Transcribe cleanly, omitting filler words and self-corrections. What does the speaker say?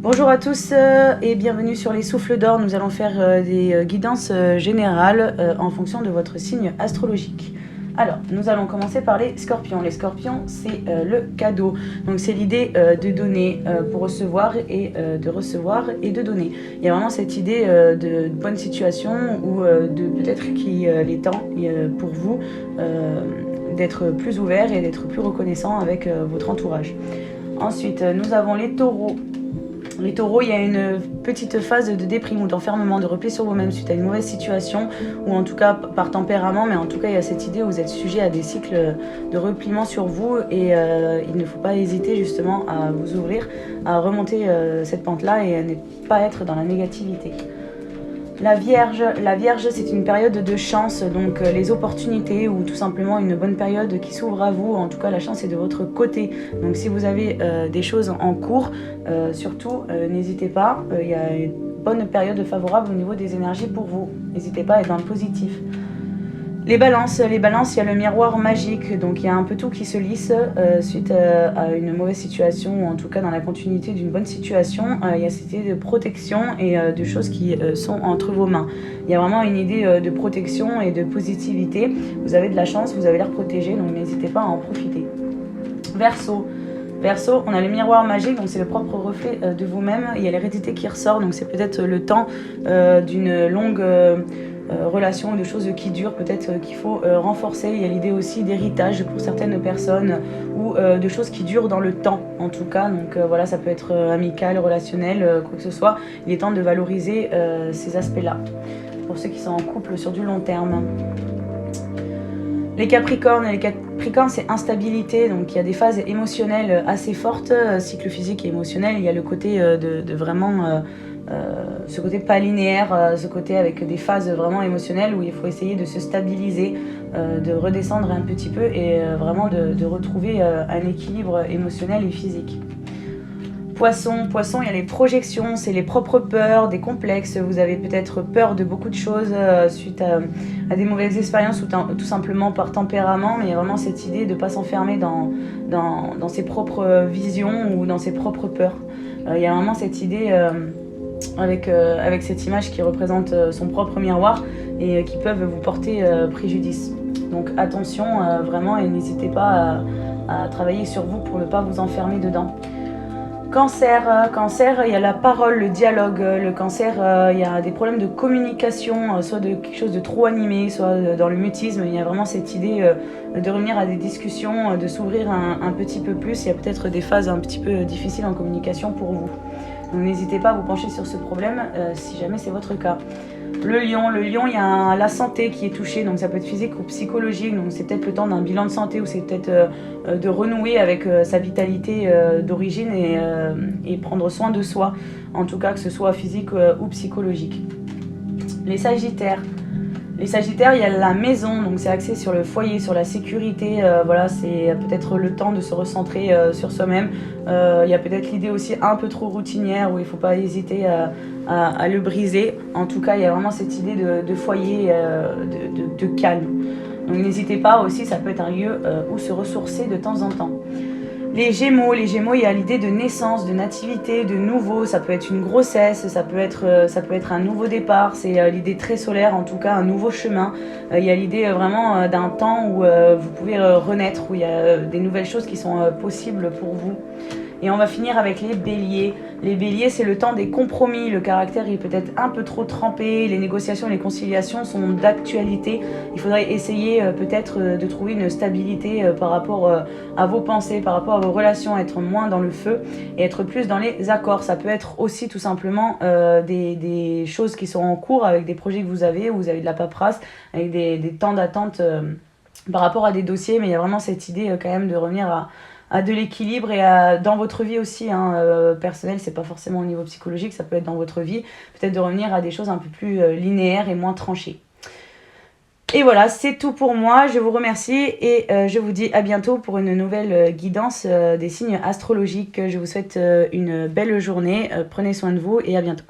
Bonjour à tous et bienvenue sur les souffles d'or. Nous allons faire des guidances générales en fonction de votre signe astrologique. Alors, nous allons commencer par les scorpions. Les scorpions, c'est le cadeau. Donc, c'est l'idée de donner pour recevoir et de donner. Il y a vraiment cette idée de bonne situation ou de peut-être qu'il est temps pour vous d'être plus ouvert et d'être plus reconnaissant avec votre entourage. Ensuite, nous avons les taureaux. Les taureaux, il y a une petite phase de déprime ou d'enfermement, de repli sur vous-même suite à une mauvaise situation, ou en tout cas par tempérament, mais en tout cas il y a cette idée où vous êtes sujet à des cycles de repliement sur vous et il ne faut pas hésiter justement à vous ouvrir, à remonter cette pente-là et à ne pas être dans la négativité. La Vierge, c'est une période de chance, donc les opportunités ou tout simplement une bonne période qui s'ouvre à vous. En tout cas, la chance est de votre côté. Donc si vous avez des choses en cours, surtout n'hésitez pas. Il y a une bonne période favorable au niveau des énergies pour vous. N'hésitez pas à être dans le positif. Les balances, il y a le miroir magique, donc il y a un peu tout qui se lisse suite à une mauvaise situation, ou en tout cas dans la continuité d'une bonne situation. Il y a cette idée de protection et de choses qui sont entre vos mains. Il y a vraiment une idée de protection et de positivité. Vous avez de la chance, vous avez l'air protégé, donc n'hésitez pas à en profiter. Verseau, on a le miroir magique, donc c'est le propre reflet de vous-même. Il y a l'hérédité qui ressort, donc c'est peut-être le temps d'une longue relation, de choses qui durent, peut-être qu'il faut renforcer. Il y a l'idée aussi d'héritage pour certaines personnes ou de choses qui durent dans le temps en tout cas. Donc voilà, ça peut être amical, relationnel, quoi que ce soit. Il est temps de valoriser ces aspects-là pour ceux qui sont en couple sur du long terme. Les Capricornes, c'est instabilité, donc il y a des phases émotionnelles assez fortes, cycle physique et émotionnel. Il y a le côté de vraiment ce côté pas linéaire, ce côté avec des phases vraiment émotionnelles où il faut essayer de se stabiliser, de redescendre un petit peu et vraiment de retrouver un équilibre émotionnel et physique. Poisson, il y a les projections, c'est les propres peurs, des complexes. Vous avez peut-être peur de beaucoup de choses suite à des mauvaises expériences ou tout simplement par tempérament, mais il y a vraiment cette idée de ne pas s'enfermer dans ses propres visions ou dans ses propres peurs. Il y a vraiment cette idée avec cette image qui représente son propre miroir et qui peuvent vous porter préjudice. Donc attention vraiment et n'hésitez pas à travailler sur vous pour ne pas vous enfermer dedans. Cancer, il y a la parole, le dialogue. Le cancer, il y a des problèmes de communication, soit de quelque chose de trop animé, soit dans le mutisme. Il y a vraiment cette idée de revenir à des discussions, de s'ouvrir un petit peu plus. Il y a peut-être des phases un petit peu difficiles en communication pour vous. Donc n'hésitez pas à vous pencher sur ce problème si jamais c'est votre cas. Le lion, il y a la santé qui est touchée, donc ça peut être physique ou psychologique, donc c'est peut-être le temps d'un bilan de santé ou c'est peut-être de renouer avec sa vitalité d'origine et prendre soin de soi, en tout cas que ce soit physique ou psychologique. Les Sagittaires, il y a la maison, donc c'est axé sur le foyer, sur la sécurité, voilà, c'est peut-être le temps de se recentrer sur soi-même. Il y a peut-être l'idée aussi un peu trop routinière où il ne faut pas hésiter à le briser. En tout cas, il y a vraiment cette idée de foyer, de calme. Donc n'hésitez pas aussi, ça peut être un lieu où se ressourcer de temps en temps. Les Gémeaux, il y a l'idée de naissance, de nativité, de nouveau. Ça peut être une grossesse, ça peut être un nouveau départ. C'est l'idée très solaire, en tout cas un nouveau chemin. Il y a l'idée vraiment d'un temps où vous pouvez renaître, où il y a des nouvelles choses qui sont possibles pour vous. Et on va finir avec les béliers. Les béliers, c'est le temps des compromis. Le caractère est peut-être un peu trop trempé. Les négociations et les conciliations sont d'actualité. Il faudrait essayer peut-être de trouver une stabilité par rapport à vos pensées, par rapport à vos relations, être moins dans le feu et être plus dans les accords. Ça peut être aussi tout simplement des choses qui sont en cours avec des projets que vous avez, où vous avez de la paperasse, avec des temps d'attente par rapport à des dossiers. Mais il y a vraiment cette idée quand même de revenir à de l'équilibre et dans votre vie aussi personnelle, c'est pas forcément au niveau psychologique, ça peut être dans votre vie, peut-être de revenir à des choses un peu plus linéaires et moins tranchées. Et voilà, c'est tout pour moi, je vous remercie et je vous dis à bientôt pour une nouvelle guidance des signes astrologiques. Je vous souhaite une belle journée, prenez soin de vous et à bientôt.